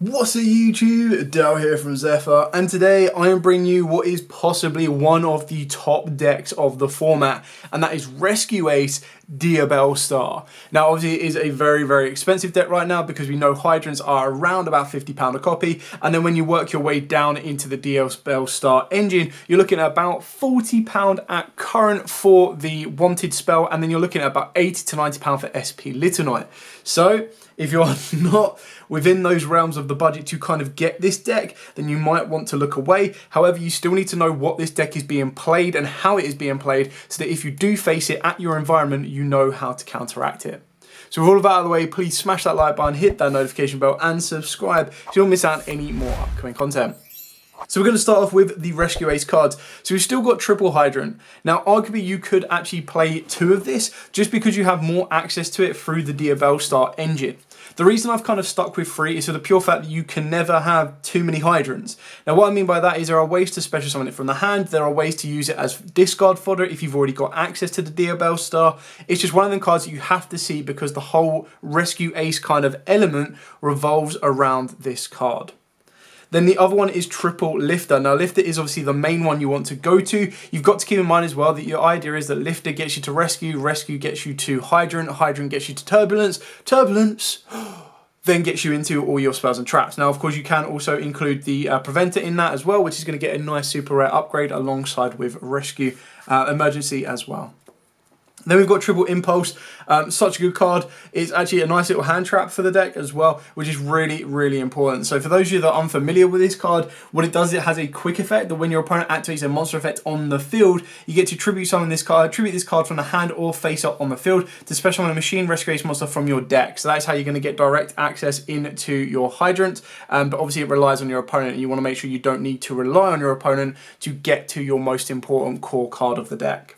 What's up YouTube, Dal here from Zephyr, and today I am bringing you what is possibly one of the top decks of the format, and that is Rescue Ace Diabellestar. Now obviously it is a very expensive deck right now because we know hydrants are around about £50 a copy, and then when you work your way down into the Diabellestar engine, you're looking at about £40 at current for the wanted spell, and then you're looking at about £80 to £90 for SP Little Knight. So if you're not within those realms of the budget to kind of get this deck, then you might want to look away. However, you still need to know what this deck is being played and how it is being played, so that if you do face it at your environment, you know how to counteract it. So with all of that out of the way, please smash that like button, hit that notification bell, and subscribe so you don't miss out on any more upcoming content. So we're going to start off with the Rescue Ace cards. So we've still got Triple Hydrant. Now arguably you could actually play two of this just because you have more access to it through the Diabellestar engine. The reason I've kind of stuck with three is for the pure fact that you can never have too many hydrants. Now what I mean by that is there are ways to special summon it from the hand, there are ways to use it as discard fodder if you've already got access to the Diabellestar. It's just one of them cards that you have to see because the whole Rescue Ace kind of element revolves around this card. Then the other one is Triple Lifter. Now Lifter is obviously the main one you want to go to. You've got to keep in mind as well that your idea is that Lifter gets you to Rescue, Rescue gets you to Hydrant, Hydrant gets you to Turbulence, Turbulence then gets you into all your spells and traps. Now of course you can also include the Preventer in that as well, which is going to get a nice super rare upgrade alongside with Rescue Emergency as well. Then we've got Triple Impulse, such a good card. It's actually a nice little hand trap for the deck as well, which is really important. So for those of you that are unfamiliar with this card, what it does, it has a quick effect that when your opponent activates a monster effect on the field, you get to tribute summon this card, tribute this card from the hand or face up on the field to special summon a machine Rescue Ace monster from your deck. So that's how you're going to get direct access into your Hydrant, but obviously it relies on your opponent, and you want to make sure you don't need to rely on your opponent to get to your most important core card of the deck.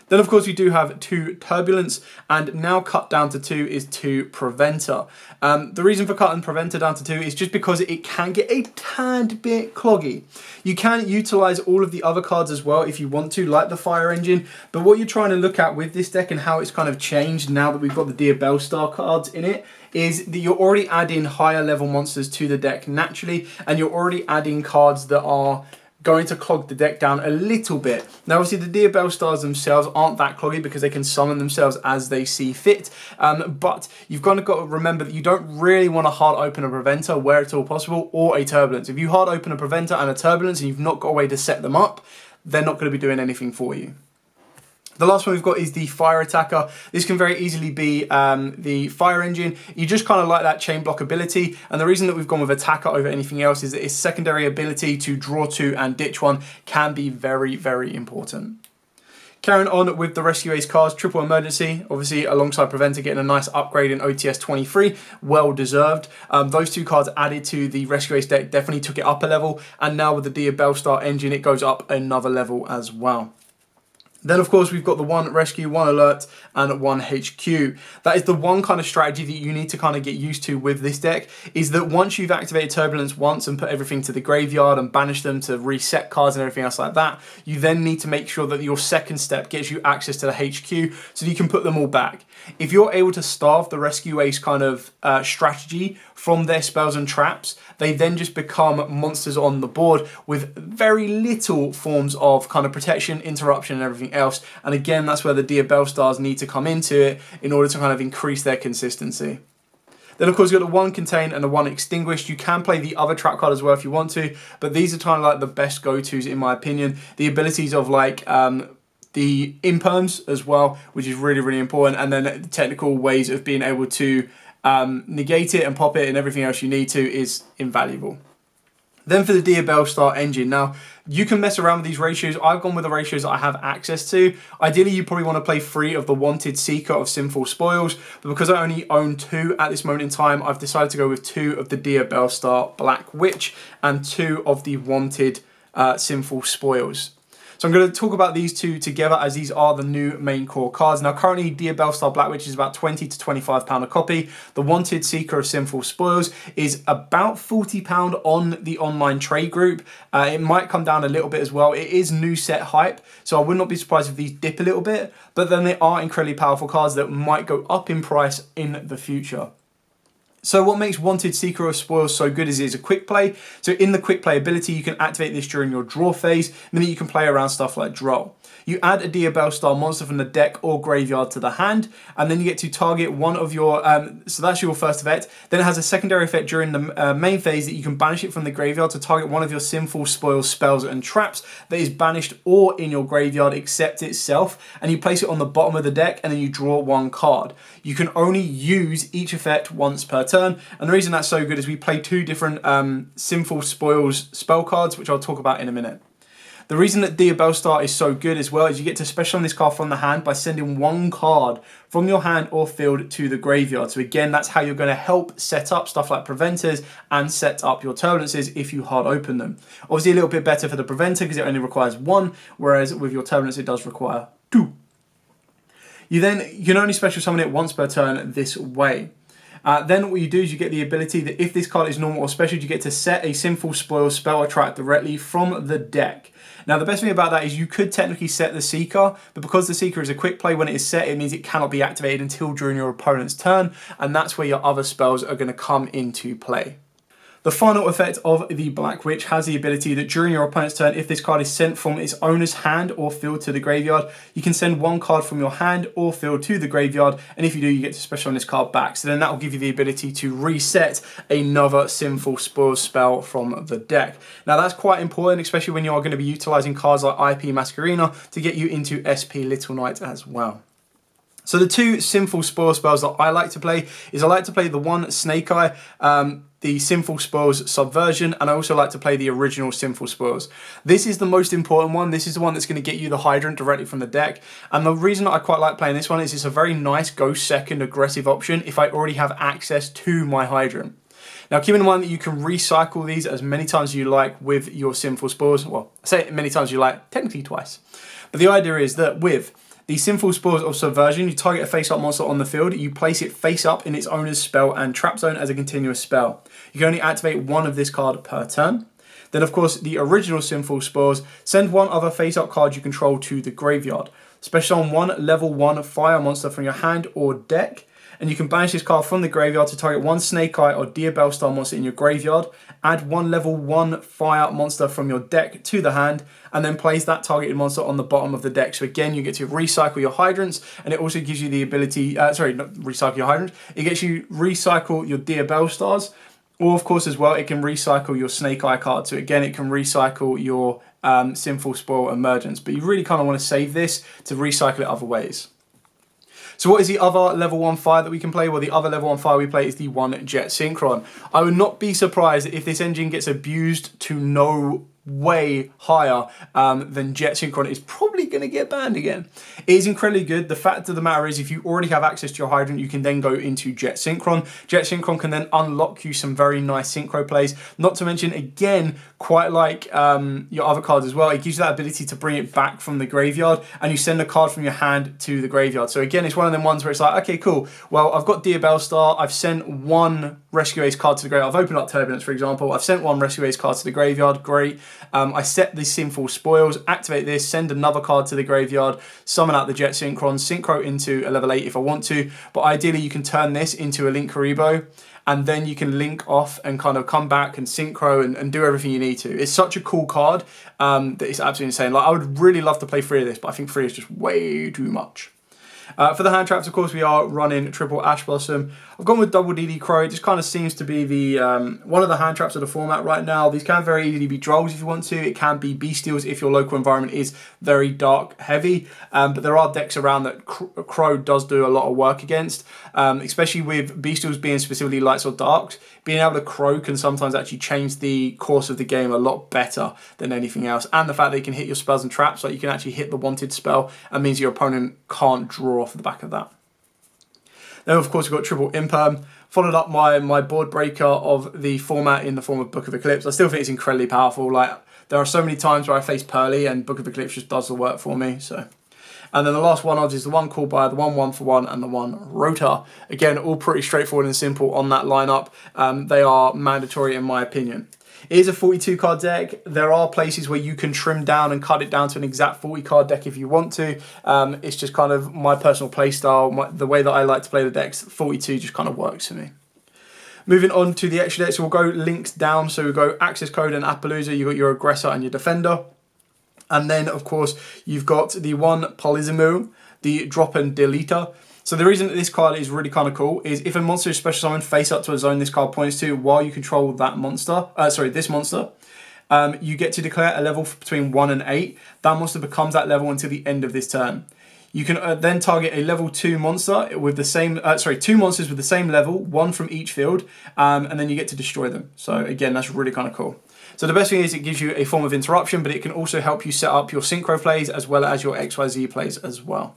Then of course we do have two Turbulence, and now cut down to two is two Preventer. The reason for cutting Preventer down to two is just because it can get a tad bit cloggy. You can utilize all of the other cards as well if you want to, like the Fire Engine, but what you're trying to look at with this deck and how it's kind of changed now that we've got the Diabellestar cards in it, is that you're already adding higher level monsters to the deck naturally, and you're already adding cards that are going to clog the deck down a little bit. Now obviously the Diabellestars themselves aren't that cloggy because they can summon themselves as they see fit, but you've kind of got to remember that you don't really want to hard open a Preventer where it's all possible, or a Turbulence. If you hard open a Preventer and a Turbulence and you've not got a way to set them up, they're not going to be doing anything for you. The last one we've got is the Fire Attacker. This can very easily be the Fire Engine. You just kind of like that chain block ability, and the reason that we've gone with Attacker over anything else is that its secondary ability to draw two and ditch one can be very important. Carrying on with the Rescue Ace cards, Triple Emergency, obviously alongside Preventer getting a nice upgrade in OTS 23, well deserved. Those two cards added to the Rescue Ace deck definitely took it up a level, and now with the Diabellestar engine it goes up another level as well. Then of course we've got the one Rescue, one Alert, and one HQ. That is the one kind of strategy that you need to kind of get used to with this deck, is that once you've activated Turbulence once and put everything to the graveyard and banished them to reset cards and everything else like that, you then need to make sure that your second step gets you access to the HQ so that you can put them all back. If you're able to starve the Rescue Ace kind of strategy from their spells and traps, they then just become monsters on the board with very little forms of kind of protection, interruption, and everything else. And again, that's where the Diabellestars need to come into it in order to kind of increase their consistency. Then of course you've got the one Contain and the one Extinguished. You can play the other trap card as well if you want to, but these are kind of like the best go-tos in my opinion. The abilities of like the imperms as well, which is really important, and then the technical ways of being able to negate it and pop it and everything else you need to is invaluable. Then for the Diabellestar engine, now you can mess around with these ratios. I've gone with the ratios that I have access to. Ideally you probably want to play 3 of the Wanted Seeker of Sinful Spoils, but because I only own 2 at this moment in time, I've decided to go with 2 of the Diabellestar Black Witch and 2 of the Wanted Sinful Spoils. So I'm going to talk about these two together as these are the new main core cards. Now currently Diabellestar Black Witch is about £20 to £25 a copy. The Wanted Seeker of Sinful Spoils is about £40 on the online trade group. It might come down a little bit as well. It is new set hype, so I would not be surprised if these dip a little bit, but then they are incredibly powerful cards that might go up in price in the future. So what makes Wanted Seeker of Spoils so good is it's a quick play. So in the quick play ability, you can activate this during your draw phase, meaning you can play around stuff like draw. You add a Diabellestar monster from the deck or graveyard to the hand, and then you get to target one of your, so that's your first effect. Then it has a secondary effect during the main phase that you can banish it from the graveyard to target one of your Sinful Spoils spells and traps that is banished or in your graveyard except itself, and you place it on the bottom of the deck, and then you draw one card. You can only use each effect once per turn, and the reason that's so good is we play two different Sinful Spoils spell cards, which I'll talk about in a minute. The reason that Diabellestar is so good as well is you get to special on this card from the hand by sending one card from your hand or field to the graveyard. So again, that's how you're going to help set up stuff like Preventers and set up your Turbulences if you hard open them. Obviously a little bit better for the Preventer because it only requires one, whereas with your Turbulence it does require two. You can only special summon it once per turn this way. Then what you do is you get the ability that if this card is normal or special, you get to set a Sinful Spoils spell or trap directly from the deck. Now the best thing about that is you could technically set the Seeker, but because the Seeker is a quick play, when it is set, it means it cannot be activated until during your opponent's turn, and that's where your other spells are going to come into play. The final effect of the Black Witch has the ability that during your opponent's turn, if this card is sent from its owner's hand or field to the graveyard, you can send one card from your hand or field to the graveyard, and if you do, you get to special on this card back. So then that will give you the ability to reset another Sinful Spoils spell from the deck. Now that's quite important, especially when you are going to be utilizing cards like IP Masquerena to get you into SP Little Knight as well. So the two Sinful Spoils spells that I like to play is I like to play the one Snake Eye, the Sinful Spoils Subversion, and I also like to play the original Sinful Spoils. This is the most important one. This is the one that's going to get you the Hydrant directly from the deck. And the reason I quite like playing this one is it's a very nice go second aggressive option if I already have access to my Hydrant. Now keep in mind that you can recycle these as many times as you like with your Sinful Spoils. Well, I say it many times as you like, technically twice. But the idea is that with the Sinful Spoils of Subversion, you target a face-up monster on the field, you place it face-up in its owner's spell and trap zone as a continuous spell. You can only activate one of this card per turn. Then of course, the original Sinful Spoils, send one other face-up card you control to the graveyard. Special on one level 1 fire monster from your hand or deck, and you can banish this card from the graveyard to target one Snake Eye or Diabellestar monster in your graveyard, add one level 1 fire monster from your deck to the hand, and then place that targeted monster on the bottom of the deck. So again, you get to recycle your Hydrants, and it also gives you the ability, sorry, not recycle your Hydrants, it gets you recycle your Diabellestars, or of course as well, it can recycle your Snake Eye card. So again, it can recycle your Sinful Spoil Emergence, but you really kind of want to save this to recycle it other ways. So what is the other level 1 fire that we can play? Well, the other level 1 fire we play is the one Jet Synchron. I would not be surprised if this engine gets abused to no way higher than Jet Synchron is probably going to get banned again. It is incredibly good. The fact of the matter is if you already have access to your Hydrant, you can then go into Jet Synchron. Jet Synchron can then unlock you some very nice synchro plays. Not to mention, again, quite like your other cards as well, it gives you that ability to bring it back from the graveyard and you send a card from your hand to the graveyard. So again, it's one of them ones where it's like, okay, cool. Well, I've got Diabellestar. I've sent one Rescue Ace card to the graveyard. I've opened up Turbulence, for example. I've sent one Rescue Ace card to the graveyard. Great. I set the Sinful Spoils, activate this, send another card to the graveyard, summon out the Jet Synchron, synchro into a level 8 if I want to, but ideally you can turn this into a Link Karibo, and then you can link off and kind of come back and synchro and do everything you need to. It's such a cool card that it's absolutely insane. Like, I would really love to play 3 of this, but I think 3 is just way too much. For the hand traps, of course, we are running triple Ash Blossom. I've gone with double DD Crow. It just kind of seems to be the one of the hand traps of the format right now. These can very easily be Drolls if you want to. It can be Bestials if your local environment is very dark heavy. But there are decks around that Crow does do a lot of work against, especially with Bestials being specifically lights or darks. Being able to Crow can sometimes actually change the course of the game a lot better than anything else. And the fact that you can hit your spells and traps, like you can actually hit the wanted spell, and means your opponent can't draw off the back of that. Then of course we've got triple Imperm, followed up my board breaker of the format in the form of Book of Eclipse. I still think it's incredibly powerful. Like, there are so many times where I face Pearly and Book of Eclipse just does the work for me. So, and then the last one odds is the one Call By, the 1 for 1, and the 1 Rotor. Again, all pretty straightforward and simple on that lineup. They are mandatory in my opinion. It is a 42 card deck. There are places where you can trim down and cut it down to an exact 40 card deck if you want to. It's just kind of my personal play style. The way that I like to play the decks, 42 just kind of works for me. Moving on to the extra decks, we'll go links down. So we'll go Access Code and Appaloosa. You've got your Aggressor and your Defender. And then, of course, you've got the one Polysimo, the Drop and Deleter. So the reason that this card is really kind of cool is if a monster is special summoned face up to a zone this card points to while you control that monster, this monster, you get to declare a level between 1 and 8. That monster becomes that level until the end of this turn. You can then target a level 2 monster with the same, two monsters with the same level, one from each field, and then you get to destroy them. So again, that's really kind of cool. So the best thing is it gives you a form of interruption, but it can also help you set up your synchro plays as well as your XYZ plays as well.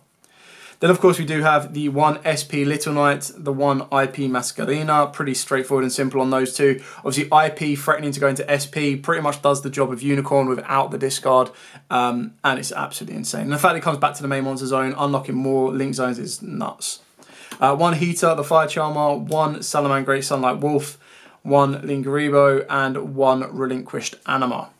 Then of course we do have the one SP Little Knight, the one IP Masquerina, pretty straightforward and simple on those two. Obviously IP threatening to go into SP pretty much does the job of Unicorn without the discard, and it's absolutely insane. And the fact it comes back to the main monster zone, unlocking more link zones is nuts. One Heater, the Fire Charmer, one Salaman Great Sunlight Wolf, one Lingaribo, and one Relinquished Anima.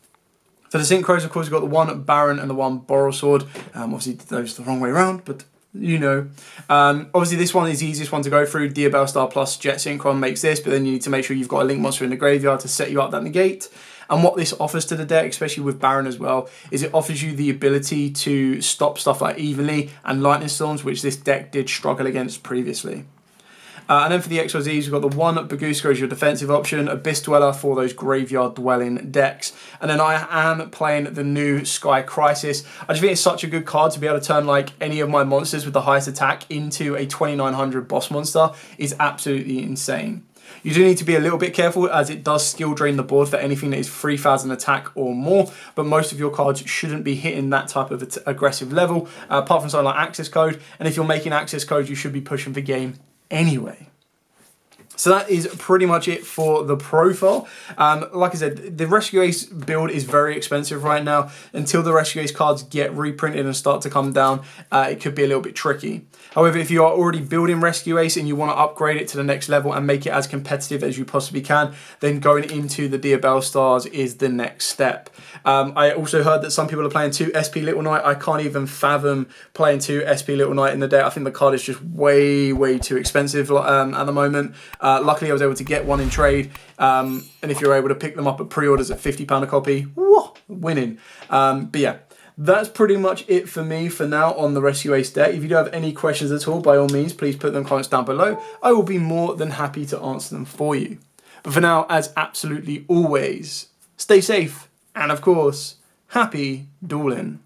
For the synchros, of course, we've got the one Baron and the one Borrelsword. Obviously those the wrong way around, but you know. Obviously this one is the easiest one to go through. Diabellestar plus Jet Synchron makes this, but then you need to make sure you've got a link monster in the graveyard to set you up that negate. And what this offers to the deck, especially with Baron as well, is it offers you the ability to stop stuff like Evenly and Lightning Storms, which this deck did struggle against previously. And then for the XYZs, we've got the one Baguska as your defensive option, Abyss Dweller for those graveyard dwelling decks. And then I am playing the new Sky Crisis. I just think it's such a good card to be able to turn like any of my monsters with the highest attack into a 2900 boss monster is absolutely insane. You do need to be a little bit careful as it does skill drain the board for anything that is 3000 attack or more, but most of your cards shouldn't be hitting that type of aggressive level, apart from something like Access Code. And if you're making Access Code, you should be pushing for game anyway. So that is pretty much it for the profile. Like I said, the Rescue Ace build is very expensive right now. Until the Rescue Ace cards get reprinted and start to come down, it could be a little bit tricky. However, if you are already building Rescue Ace and you want to upgrade it to the next level and make it as competitive as you possibly can, then going into the Diabellestars is the next step. I also heard that some people are playing 2 SP Little Knight. I can't even fathom playing 2 SP Little Knight in the deck. I think the card is just way, way too expensive at the moment. Luckily, I was able to get one in trade, and if you're able to pick them up at pre-orders at £50 a copy, whoa, winning. But yeah, that's pretty much it for me for now on the Rescue Ace deck. If you do have any questions at all, by all means, please put them in the comments down below. I will be more than happy to answer them for you. But for now, as absolutely always, stay safe, and of course, happy dueling.